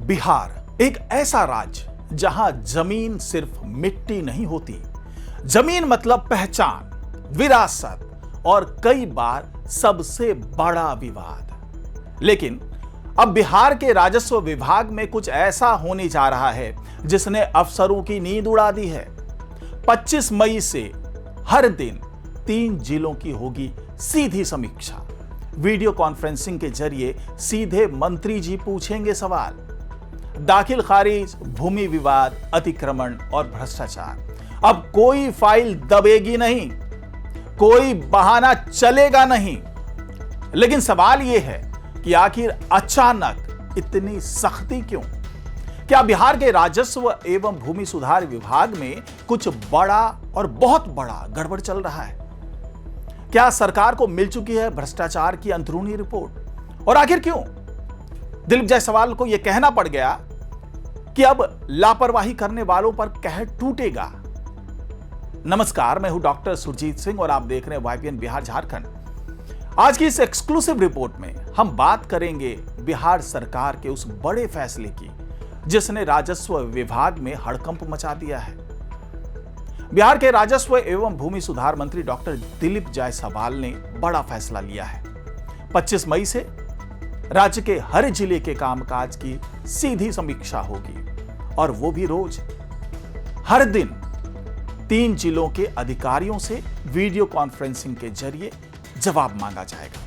बिहार एक ऐसा राज्य जहां जमीन सिर्फ मिट्टी नहीं होती। जमीन मतलब पहचान, विरासत और कई बार सबसे बड़ा विवाद। लेकिन अब बिहार के राजस्व विभाग में कुछ ऐसा होने जा रहा है जिसने अफसरों की नींद उड़ा दी है। 25 मई से हर दिन 3 जिलों की होगी सीधी समीक्षा। वीडियो कॉन्फ्रेंसिंग के जरिए सीधे मंत्री जी पूछेंगे सवाल। दाखिल खारिज, भूमि विवाद, अतिक्रमण और भ्रष्टाचार। अब कोई फाइल दबेगी नहीं, कोई बहाना चलेगा नहीं। लेकिन सवाल यह है कि आखिर अचानक इतनी सख्ती क्यों? क्या बिहार के राजस्व एवं भूमि सुधार विभाग में कुछ बड़ा और बहुत बड़ा गड़बड़ चल रहा है? क्या सरकार को मिल चुकी है भ्रष्टाचार की अंदरूनी रिपोर्ट? और आखिर क्यों दिलीप जायसवाल को यह कहना पड़ गया कि अब लापरवाही करने वालों पर कहर टूटेगा? नमस्कार, मैं हूं डॉक्टर सुरजीत सिंह और आप देख रहे हैं YPN बिहार झारखंड। आज की इस एक्सक्लूसिव रिपोर्ट में हम बात करेंगे बिहार सरकार के उस बड़े फैसले की जिसने राजस्व विभाग में हड़कंप मचा दिया है। बिहार के राजस्व एवं भूमि सुधार मंत्री डॉक्टर दिलीप जायसवाल ने बड़ा फैसला लिया है। 25 मई से राज्य के हर जिले के कामकाज की सीधी समीक्षा होगी और वो भी रोज। हर दिन 3 जिलों के अधिकारियों से वीडियो कॉन्फ्रेंसिंग के जरिए जवाब मांगा जाएगा।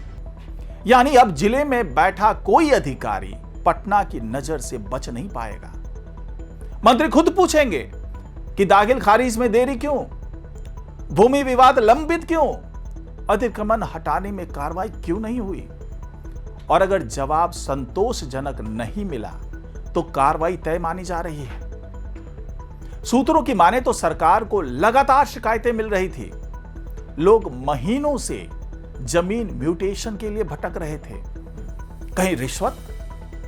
यानी अब जिले में बैठा कोई अधिकारी पटना की नजर से बच नहीं पाएगा। मंत्री खुद पूछेंगे कि दाखिल खारिज में देरी क्यों, भूमि विवाद लंबित क्यों, अतिक्रमण हटाने में कार्रवाई क्यों नहीं हुई। और अगर जवाब संतोषजनक नहीं मिला तो कार्रवाई तय मानी जा रही है। सूत्रों की माने तो सरकार को लगातार शिकायतें मिल रही थी। लोग महीनों से जमीन म्यूटेशन के लिए भटक रहे थे। कहीं रिश्वत,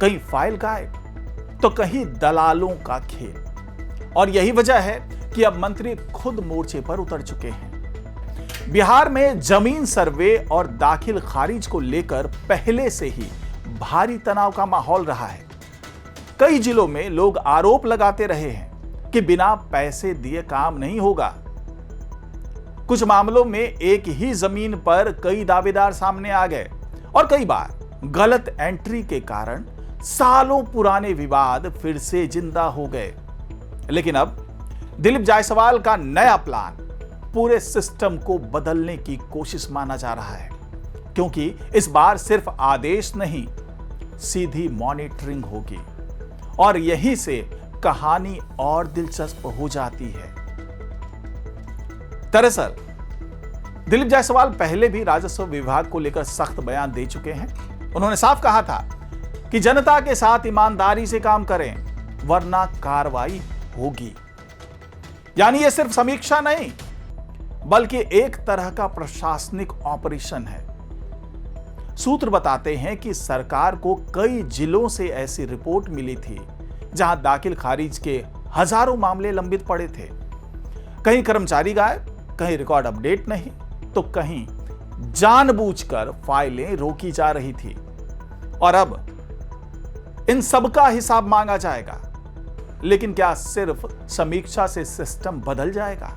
कहीं फाइल गायब, तो कहीं दलालों का खेल। और यही वजह है कि अब मंत्री खुद मोर्चे पर उतर चुके हैं। बिहार में जमीन सर्वे और दाखिल खारिज को लेकर पहले से ही भारी तनाव का माहौल रहा है। कई जिलों में लोग आरोप लगाते रहे हैं कि बिना पैसे दिए काम नहीं होगा। कुछ मामलों में एक ही जमीन पर कई दावेदार सामने आ गए और कई बार गलत एंट्री के कारण सालों पुराने विवाद फिर से जिंदा हो गए। लेकिन अब दिलीप जायसवाल का नया प्लान पूरे सिस्टम को बदलने की कोशिश माना जा रहा है, क्योंकि इस बार सिर्फ आदेश नहीं, सीधी मॉनिटरिंग होगी। और यहीं से कहानी और दिलचस्प हो जाती है। दरअसल दिलीप जायसवाल पहले भी राजस्व विभाग को लेकर सख्त बयान दे चुके हैं। उन्होंने साफ कहा था कि जनता के साथ ईमानदारी से काम करें वरना कार्रवाई होगी। यानी यह सिर्फ समीक्षा नहीं बल्कि एक तरह का प्रशासनिक ऑपरेशन है। सूत्र बताते हैं कि सरकार को कई जिलों से ऐसी रिपोर्ट मिली थी जहां दाखिल खारिज के हजारों मामले लंबित पड़े थे। कहीं कर्मचारी गायब, कहीं रिकॉर्ड अपडेट नहीं, तो कहीं जानबूझकर फाइलें रोकी जा रही थी। और अब इन सबका हिसाब मांगा जाएगा। लेकिन क्या सिर्फ समीक्षा से सिस्टम बदल जाएगा?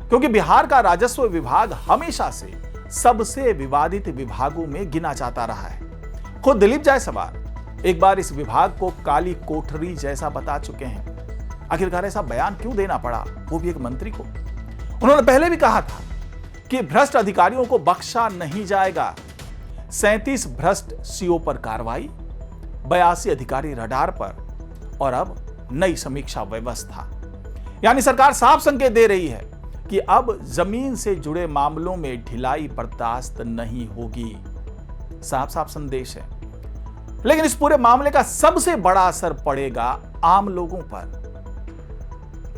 क्योंकि बिहार का राजस्व विभाग हमेशा से सबसे विवादित विभागों में गिना जाता रहा है। खुद दिलीप जायसवाल एक बार इस विभाग को काली कोठरी जैसा बता चुके हैं। आखिरकार ऐसा बयान क्यों देना पड़ा, वो भी एक मंत्री को? उन्होंने पहले भी कहा था कि भ्रष्ट अधिकारियों को बख्शा नहीं जाएगा। 37 भ्रष्ट सीओ पर कार्रवाई, 82 अधिकारी रडार पर और अब नई समीक्षा व्यवस्था। यानी सरकार साफ संकेत दे रही है कि अब जमीन से जुड़े मामलों में ढिलाई बर्दाश्त नहीं होगी। साफ साफ संदेश है। लेकिन इस पूरे मामले का सबसे बड़ा असर पड़ेगा आम लोगों पर,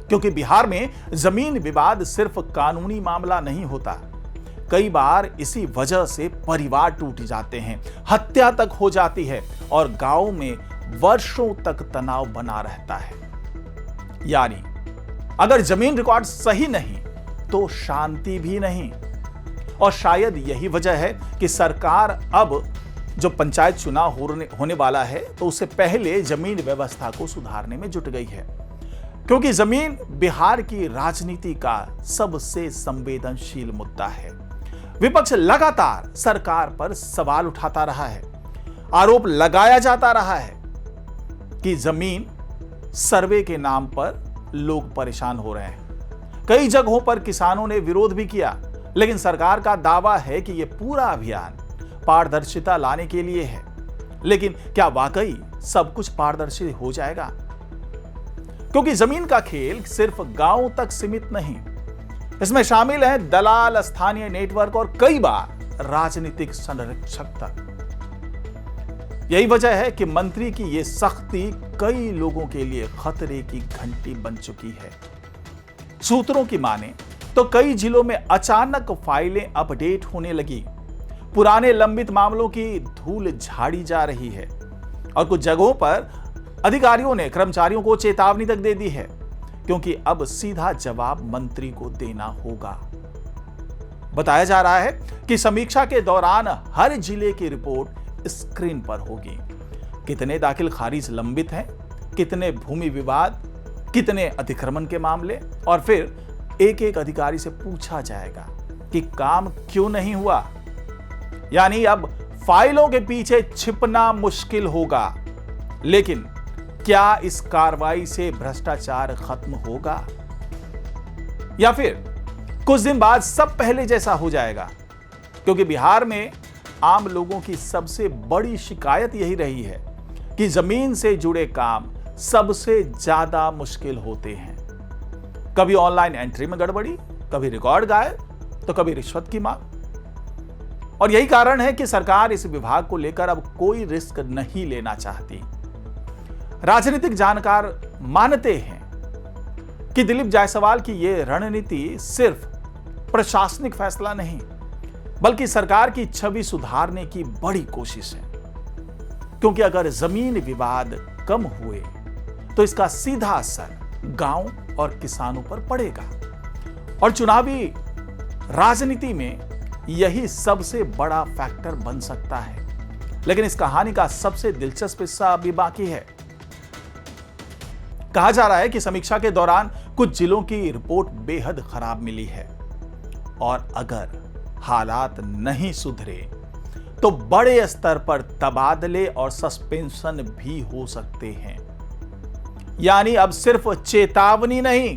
क्योंकि बिहार में जमीन विवाद सिर्फ कानूनी मामला नहीं होता। कई बार इसी वजह से परिवार टूट जाते हैं, हत्या तक हो जाती है और गांव में वर्षों तक तनाव बना रहता है। यानी अगर जमीन रिकॉर्ड सही नहीं तो शांति भी नहीं। और शायद यही वजह है कि सरकार अब जो पंचायत चुनाव होने वाला है तो उससे पहले जमीन व्यवस्था को सुधारने में जुट गई है, क्योंकि जमीन बिहार की राजनीति का सबसे संवेदनशील मुद्दा है। विपक्ष लगातार सरकार पर सवाल उठाता रहा है, आरोप लगाया जाता रहा है कि जमीन सर्वे के नाम पर लोग परेशान हो रहे हैं। कई जगहों पर किसानों ने विरोध भी किया, लेकिन सरकार का दावा है कि यह पूरा अभियान पारदर्शिता लाने के लिए है। लेकिन क्या वाकई सब कुछ पारदर्शी हो जाएगा? क्योंकि जमीन का खेल सिर्फ गांव तक सीमित नहीं, इसमें शामिल है दलाल, स्थानीय नेटवर्क और कई बार राजनीतिक संरक्षक तक। यही वजह है कि मंत्री की यह सख्ती कई लोगों के लिए खतरे की घंटी बन चुकी है। सूत्रों की माने तो कई जिलों में अचानक फाइलें अपडेट होने लगी, पुराने लंबित मामलों की धूल झाड़ी जा रही है और कुछ जगहों पर अधिकारियों ने कर्मचारियों को चेतावनी तक दे दी है, क्योंकि अब सीधा जवाब मंत्री को देना होगा। बताया जा रहा है कि समीक्षा के दौरान हर जिले की रिपोर्ट स्क्रीन पर होगी। कितने दाखिल खारिज लंबित हैं, कितने भूमि विवाद, कितने अतिक्रमण के मामले, और फिर एक एक अधिकारी से पूछा जाएगा कि काम क्यों नहीं हुआ। यानी अब फाइलों के पीछे छिपना मुश्किल होगा, लेकिन क्या इस कार्रवाई से भ्रष्टाचार खत्म होगा या फिर कुछ दिन बाद सब पहले जैसा हो जाएगा? क्योंकि बिहार में आम लोगों की सबसे बड़ी शिकायत यही रही है कि जमीन से जुड़े काम सबसे ज्यादा मुश्किल होते हैं। कभी ऑनलाइन एंट्री में गड़बड़ी, कभी रिकॉर्ड गायब, तो कभी रिश्वत की मांग। और यही कारण है कि सरकार इस विभाग को लेकर अब कोई रिस्क नहीं लेना चाहती। राजनीतिक जानकार मानते हैं कि दिलीप जायसवाल की यह रणनीति सिर्फ प्रशासनिक फैसला नहीं, बल्कि सरकार की छवि सुधारने की बड़ी कोशिश है। क्योंकि अगर जमीन विवाद कम हुए तो इसका सीधा असर गांव और किसानों पर पड़ेगा, और चुनावी राजनीति में यही सबसे बड़ा फैक्टर बन सकता है। लेकिन इस कहानी का सबसे दिलचस्प हिस्सा अभी बाकी है। कहा जा रहा है कि समीक्षा के दौरान कुछ जिलों की रिपोर्ट बेहद खराब मिली है, और अगर हालात नहीं सुधरे तो बड़े स्तर पर तबादले और सस्पेंशन भी हो सकते हैं। यानी अब सिर्फ चेतावनी नहीं,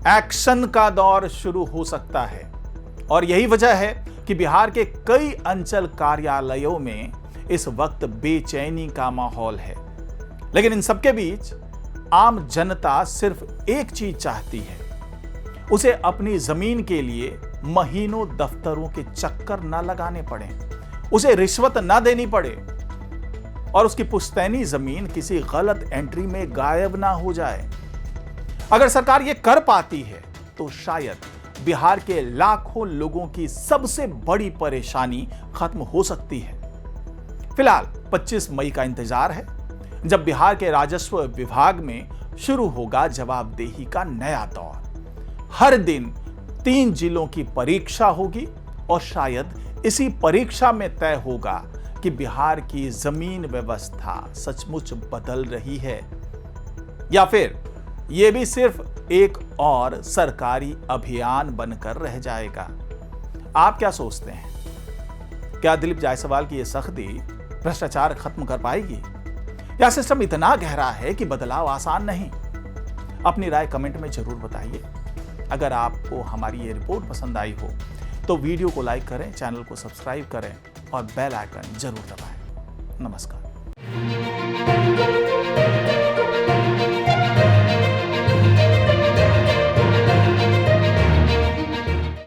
एक्शन का दौर शुरू हो सकता है। और यही वजह है कि बिहार के कई अंचल कार्यालयों में इस वक्त बेचैनी का माहौल है। लेकिन इन सबके बीच आम जनता सिर्फ एक चीज चाहती है, उसे अपनी जमीन के लिए महीनों दफ्तरों के चक्कर ना लगाने पड़े, उसे रिश्वत ना देनी पड़े, और उसकी पुश्तैनी जमीन किसी गलत एंट्री में गायब ना हो जाए। अगर सरकार ये कर पाती है तो शायद बिहार के लाखों लोगों की सबसे बड़ी परेशानी खत्म हो सकती है। फिलहाल 25 मई का इंतजार है, जब बिहार के राजस्व विभाग में शुरू होगा जवाबदेही का नया दौर। हर दिन 3 जिलों की परीक्षा होगी, और शायद इसी परीक्षा में तय होगा कि बिहार की जमीन व्यवस्था सचमुच बदल रही है या फिर यह भी सिर्फ एक और सरकारी अभियान बनकर रह जाएगा। आप क्या सोचते हैं? क्या दिलीप जायसवाल की यह सख्ती भ्रष्टाचार खत्म कर पाएगी, या सिस्टम इतना गहरा है कि बदलाव आसान नहीं? अपनी राय कमेंट में जरूर बताइए। अगर आपको हमारी ये रिपोर्ट पसंद आई हो तो वीडियो को लाइक करें, चैनल को सब्सक्राइब करें और बेल आइकन जरूर दबाएं। नमस्कार।